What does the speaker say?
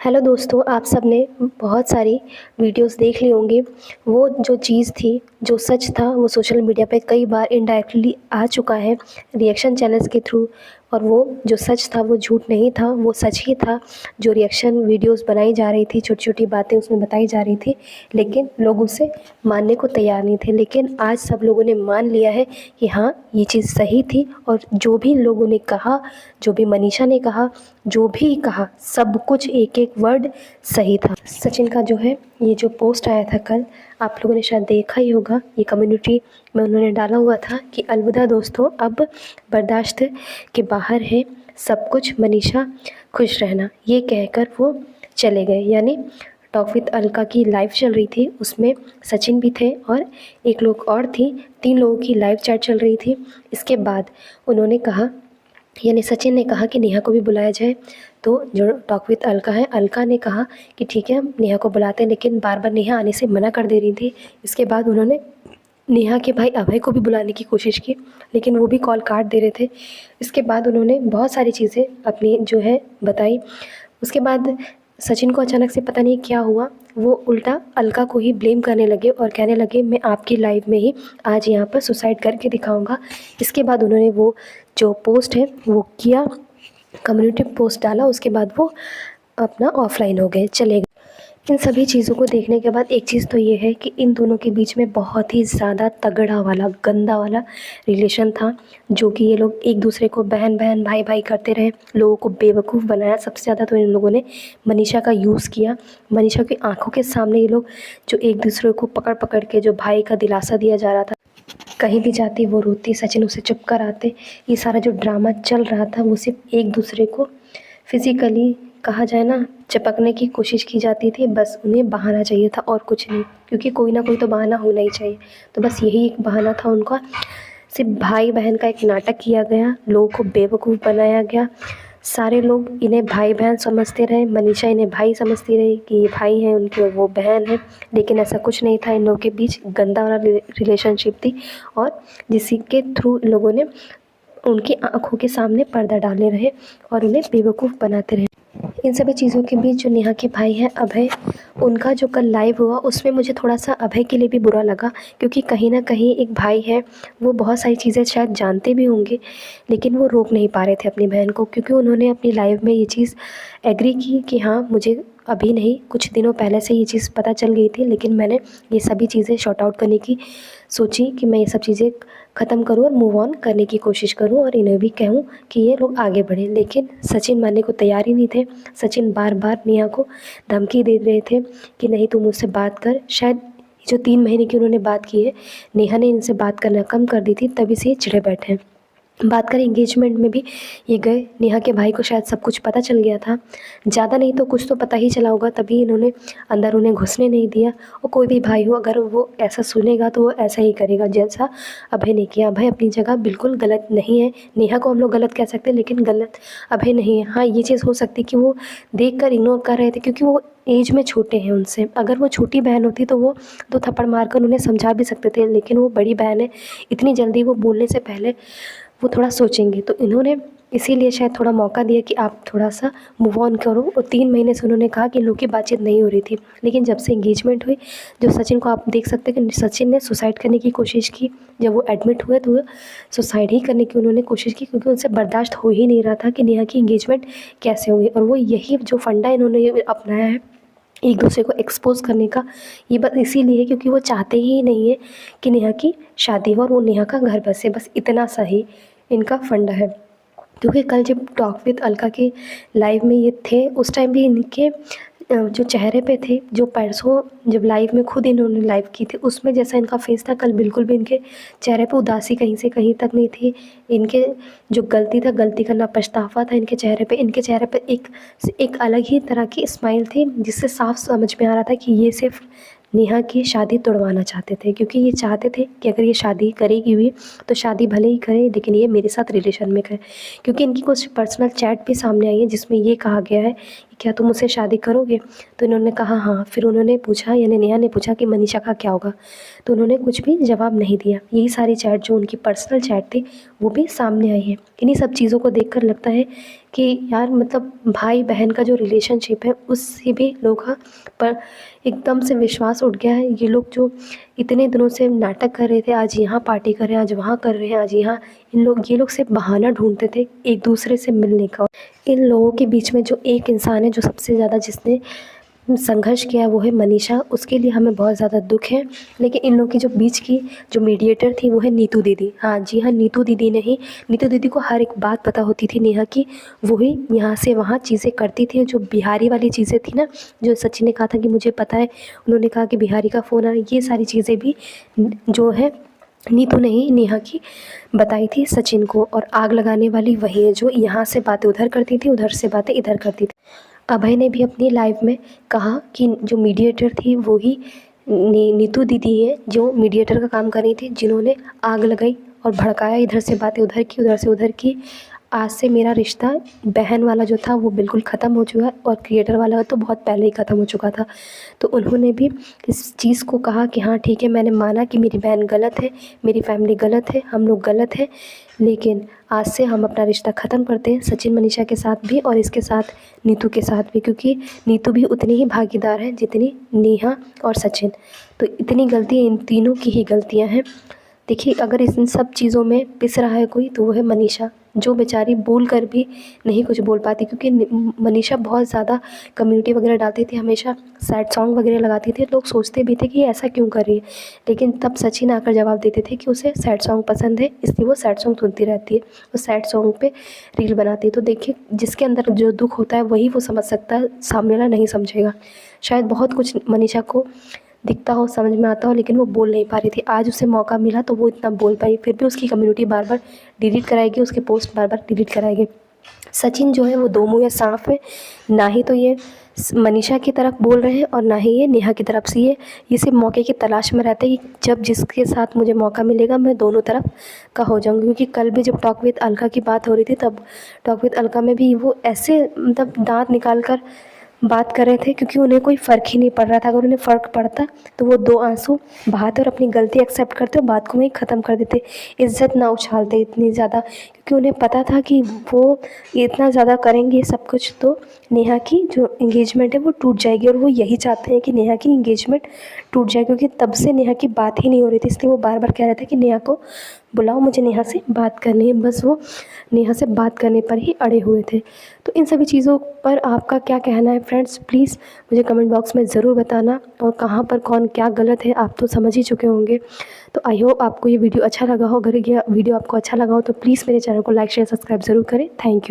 Hello दोस्तों, आप सब ने बहुत सारी वीडियोस देख ली होंगी। वो जो चीज़ थी, जो सच था, वो सोशल मीडिया पे कई बार इनडायरेक्टली आ चुका है रिएक्शन चैनल्स के थ्रू। और वो जो सच था वो झूठ नहीं था, वो सच ही था। जो रिएक्शन वीडियोस बनाई जा रही थी, छोटी छोटी बातें उसमें बताई जा रही थी, लेकिन लोग उसे मानने को तैयार नहीं थे। लेकिन आज सब लोगों ने मान लिया है कि हाँ, ये चीज़ सही थी। और जो भी लोगों ने कहा, जो भी मनीषा ने कहा, जो भी कहा, सब कुछ एक एक वर्ड सही था। सचिन का जो है ये जो पोस्ट आया था कल, आप लोगों ने शायद देखा ही होगा। ये कम्युनिटी में उन्होंने डाला हुआ था कि अलविदा दोस्तों, अब बर्दाश्त के बाहर है सब कुछ, मनीषा खुश रहना, ये कहकर वो चले गए। यानी टॉक विद अलका की लाइव चल रही थी, उसमें सचिन भी थे और एक लोग और थी। 3 लोगों की लाइव चैट चल रही थी। इसके बाद उन्होंने कहा, यानी सचिन ने कहा कि नेहा को भी बुलाया जाए। तो जो टॉक विद अलका है, अलका ने कहा कि ठीक है, हम नेहा को बुलाते हैं, लेकिन बार बार नेहा आने से मना कर दे रही थी। इसके बाद उन्होंने नेहा के भाई अभय को भी बुलाने की कोशिश की, लेकिन वो भी कॉल काट दे रहे थे। इसके बाद उन्होंने बहुत सारी चीज़ें अपनी जो है बताई। उसके बाद सचिन को अचानक से पता नहीं क्या हुआ, वो उल्टा अलका को ही ब्लेम करने लगे और कहने लगे, मैं आपकी लाइफ में ही आज यहाँ पर सुसाइड करके दिखाऊंगा। इसके बाद उन्होंने वो जो पोस्ट है वो किया, कम्युनिटी पोस्ट डाला। उसके बाद वो अपना ऑफलाइन हो गए, चले गए। इन सभी चीज़ों को देखने के बाद एक चीज़ तो ये है कि इन दोनों के बीच में बहुत ही ज़्यादा तगड़ा वाला, गंदा वाला रिलेशन था, जो कि ये लोग एक दूसरे को बहन बहन भाई भाई करते रहे, लोगों को बेवकूफ़ बनाया। सबसे ज़्यादा तो इन लोगों ने मनीषा का यूज़ किया। मनीषा की आंखों के सामने ये लोग जो एक दूसरे को पकड़ पकड़ के, जो भाई का दिलासा दिया जा रहा था, कहीं भी जाती वो रोती, सचिन उसे चुप कराते, ये सारा जो ड्रामा चल रहा था वो सिर्फ एक दूसरे को फिज़िकली, कहा जाए ना, चिपकने की कोशिश की जाती थी। बस उन्हें बहाना चाहिए था और कुछ नहीं, क्योंकि कोई ना कोई तो बहाना होना ही चाहिए। तो बस यही एक बहाना था उनका। सिर्फ भाई बहन का एक नाटक किया गया, लोगों को बेवकूफ़ बनाया गया। सारे लोग इन्हें भाई बहन समझते रहे, मनीषा इन्हें भाई समझती रही कि ये भाई हैं उनके और वो बहन है, लेकिन ऐसा कुछ नहीं था। इन लोगों के बीच गंदा वाला रिलेशनशिप थी, और जिसी के थ्रू लोगों ने उनकी आंखों के सामने पर्दा डाले रहे और उन्हें बेवकूफ़ बनाते रहे। इन सभी चीज़ों के बीच जो नेहा के भाई हैं अभय, उनका जो कल लाइव हुआ उसमें मुझे थोड़ा सा अभय के लिए भी बुरा लगा, क्योंकि कहीं ना कहीं एक भाई है, वो बहुत सारी चीज़ें शायद जानते भी होंगे, लेकिन वो रोक नहीं पा रहे थे अपनी बहन को, क्योंकि उन्होंने अपनी लाइव में ये चीज़ एग्री की कि हाँ, मुझे अभी नहीं, कुछ दिनों पहले से ये चीज़ पता चल गई थी, लेकिन मैंने ये सभी चीज़ें शॉर्ट आउट करने की सोची कि मैं ये सब चीज़ें ख़त्म करूँ और मूव ऑन करने की कोशिश करूँ और इन्हें भी कहूँ कि ये लोग आगे बढ़ें। लेकिन सचिन मानने को तैयार ही नहीं थे। सचिन बार बार नेहा को धमकी दे रहे थे कि नहीं, तुम मुझसे बात कर। शायद जो 3 महीने की उन्होंने बात की है, नेहा ने इनसे बात करना कम कर दी थी, तभी से ये चिढ़े बैठे हैं। बात करें एंगेजमेंट में भी ये गए, नेहा के भाई को शायद सब कुछ पता चल गया था, ज़्यादा नहीं तो कुछ तो पता ही चला होगा, तभी इन्होंने अंदर उन्हें घुसने नहीं दिया। और कोई भी भाई हो, अगर वो ऐसा सुनेगा तो वो ऐसा ही करेगा जैसा अभय ने किया। अभय अपनी जगह बिल्कुल गलत नहीं है। नेहा को हम लोग गलत कह सकते हैं, लेकिन गलत अभय नहीं है। हाँ, ये चीज़ हो सकती कि वो देख कर इग्नोर कर रहे थे, क्योंकि वो एज में छोटे हैं उनसे। अगर वो छोटी बहन होती तो वो 2 थप्पड़ मारकर उन्हें समझा भी सकते थे, लेकिन वो बड़ी बहन है, इतनी जल्दी वो बोलने से पहले वो थोड़ा सोचेंगे। तो इन्होंने इसीलिए शायद थोड़ा मौका दिया कि आप थोड़ा सा मूव ऑन करो। और 3 महीने से उन्होंने कहा कि इन लोग की बातचीत नहीं हो रही थी, लेकिन जब से एंगेजमेंट हुई, जो सचिन को आप देख सकते हैं कि सचिन ने सुसाइड करने की कोशिश की। जब वो एडमिट हुए तो वो सुसाइड ही करने की उन्होंने कोशिश की, क्योंकि उनसे बर्दाश्त हो ही नहीं रहा था कि नेहा की एंगेजमेंट कैसे होगी। और वो यही जो फंडा इन्होंने अपनाया है एक दूसरे को एक्सपोज़ करने का, ये बस इसीलिए है क्योंकि वो चाहते ही नहीं है कि नेहा की शादी हो और वो नेहा का घर बसे। बस इतना सा ही इनका फंडा है। क्योंकि कल जब टॉक विद अलका के लाइव में ये थे, उस टाइम भी इनके जो चेहरे पे थे, जो परसों जब लाइव में खुद इन्होंने लाइव की थी उसमें जैसा इनका फेस था, कल बिल्कुल भी इनके चेहरे पे उदासी कहीं से कहीं तक नहीं थी। इनके जो गलती था, गलती का ना पछतावा था इनके चेहरे पे। इनके चेहरे पे एक अलग ही तरह की स्माइल थी, जिससे साफ समझ में आ रहा था कि ये सिर्फ नेहा की शादी तोड़वाना चाहते थे, क्योंकि ये चाहते थे कि अगर ये शादी करेगी भी तो शादी भले ही करे, लेकिन ये मेरे साथ रिलेशन में करे। क्योंकि इनकी कुछ पर्सनल चैट भी सामने आई है जिसमें ये कहा गया है कि क्या तुम मुझसे शादी करोगे। तो इन्होंने कहा हाँ। फिर उन्होंने पूछा, यानी नेहा ने पूछा कि मनीषा का क्या होगा, तो उन्होंने कुछ भी जवाब नहीं दिया। यही सारी चैट जो उनकी पर्सनल चैट थी वो भी सामने आई है। इन्हीं सब चीज़ों को देखकर लगता है कि यार मतलब भाई बहन का जो रिलेशनशिप है उससे भी लोग पर एकदम से विश्वास उठ गया है। ये लोग जो इतने दिनों से नाटक कर रहे थे, आज यहाँ पार्टी कर रहे हैं, आज वहाँ कर रहे हैं, आज यहाँ, ये लोग सिर्फ बहाना ढूंढते थे एक दूसरे से मिलने का। इन लोगों के बीच में जो एक इंसान है जो सबसे ज़्यादा जिसने संघर्ष किया वो है मनीषा, उसके लिए हमें बहुत ज़्यादा दुख है। लेकिन इन लोगों की जो बीच की जो मीडिएटर थी वो है नीतू दीदी। हाँ जी हाँ, नीतू दीदी ने ही, नीतू दीदी को हर एक बात पता होती थी नेहा की, वही यहाँ से वहाँ चीज़ें करती थी। जो बिहारी वाली चीज़ें थी ना, जो सचिन ने कहा था कि मुझे पता है, उन्होंने कहा कि बिहारी का फ़ोन आ रहा है, ये सारी चीज़ें भी जो है नीतू ने ही नेहा की बताई थी सचिन को। और आग लगाने वाली वही है जो यहाँ से बातें उधर करती थी, उधर से बातें इधर करती थी। अभय ने भी अपनी लाइव में कहा कि जो मीडिएटर थी वो ही नीतू दीदी है, जो मीडिएटर का काम कर रही थी, जिन्होंने आग लगाई और भड़काया, इधर से बातें उधर की, उधर से उधर की। आज से मेरा रिश्ता बहन वाला जो था वो बिल्कुल ख़त्म हो चुका है और क्रिएटर वाला तो बहुत पहले ही ख़त्म हो चुका था। तो उन्होंने भी इस चीज़ को कहा कि हाँ ठीक है, मैंने माना कि मेरी बहन गलत है, मेरी फैमिली गलत है, हम लोग गलत हैं, लेकिन आज से हम अपना रिश्ता ख़त्म करते हैं सचिन मनीषा के साथ भी और इसके साथ नीतू के साथ भी, क्योंकि नीतू भी उतनी ही भागीदार है जितनी नेहा और सचिन। तो इतनी गलती इन तीनों की ही गलतियाँ हैं। देखिए, अगर इन सब चीज़ों में पिस रहा है कोई तो वो है मनीषा, जो बेचारी बोल कर भी नहीं कुछ बोल पाती, क्योंकि मनीषा बहुत ज़्यादा कम्युनिटी वगैरह डालती थी, हमेशा सैड सॉन्ग वगैरह लगाती थी। लोग सोचते भी थे कि ये ऐसा क्यों कर रही है, लेकिन तब सचिन आकर जवाब देते थे कि उसे सैड सॉन्ग पसंद है, इसलिए वो सैड सॉन्ग सुनती रहती है, वो सैड सॉन्ग पे रील बनाती है। तो देखिए, जिसके अंदर जो दुख होता है वही वो समझ सकता है, सामने वाला नहीं समझेगा। शायद बहुत कुछ मनीषा को दिखता हो, समझ में आता हो, लेकिन वो बोल नहीं पा रही थी। आज उसे मौका मिला तो वो इतना बोल पाई, फिर भी उसकी कम्युनिटी बार बार डिलीट कराएगी, उसके पोस्ट बार बार डिलीट कराएगी। सचिन जो है वो दो मुँह या सांप है, ना ही तो ये मनीषा की तरफ बोल रहे हैं और ना ही ये नेहा की तरफ से। ये सिर्फ मौके की तलाश में रहते हैं कि जब जिसके साथ मुझे मौका मिलेगा मैं दोनों तरफ का हो जाऊँगी। क्योंकि कल भी जब टॉक विद अलका की बात हो रही थी, तब टॉक विद अलका में भी वो ऐसे मतलब दांत निकाल कर बात कर रहे थे, क्योंकि उन्हें कोई फ़र्क ही नहीं पड़ रहा था। अगर उन्हें फ़र्क पड़ता तो वो दो आंसू बहाते और अपनी गलती एक्सेप्ट करते और बात को वहीं ख़त्म कर देते, इज़्ज़त ना उछालते इतनी ज़्यादा। क्योंकि उन्हें पता था कि वो इतना ज़्यादा करेंगे ये सब कुछ तो नेहा की जो एंगेजमेंट है वो टूट जाएगी, और वो यही चाहते हैं कि नेहा की एंगेजमेंट टूट जाए। क्योंकि तब से नेहा की बात ही नहीं हो रही थी, इसलिए वो बार बार कह रहे थे कि नेहा को बुलाओ, मुझे नेहा से बात करनी है। बस वो नेहा से बात करने पर ही अड़े हुए थे। तो इन सभी चीज़ों पर आपका क्या कहना है फ्रेंड्स, प्लीज़ मुझे कमेंट बॉक्स में ज़रूर बताना। और कहाँ पर कौन क्या गलत है आप तो समझ ही चुके होंगे। तो आई होप आपको ये वीडियो अच्छा लगा हो। अगर ये वीडियो आपको अच्छा लगा हो तो प्लीज़ मेरे चैनल को लाइक शेयर सब्सक्राइब ज़रूर करें। Thank you.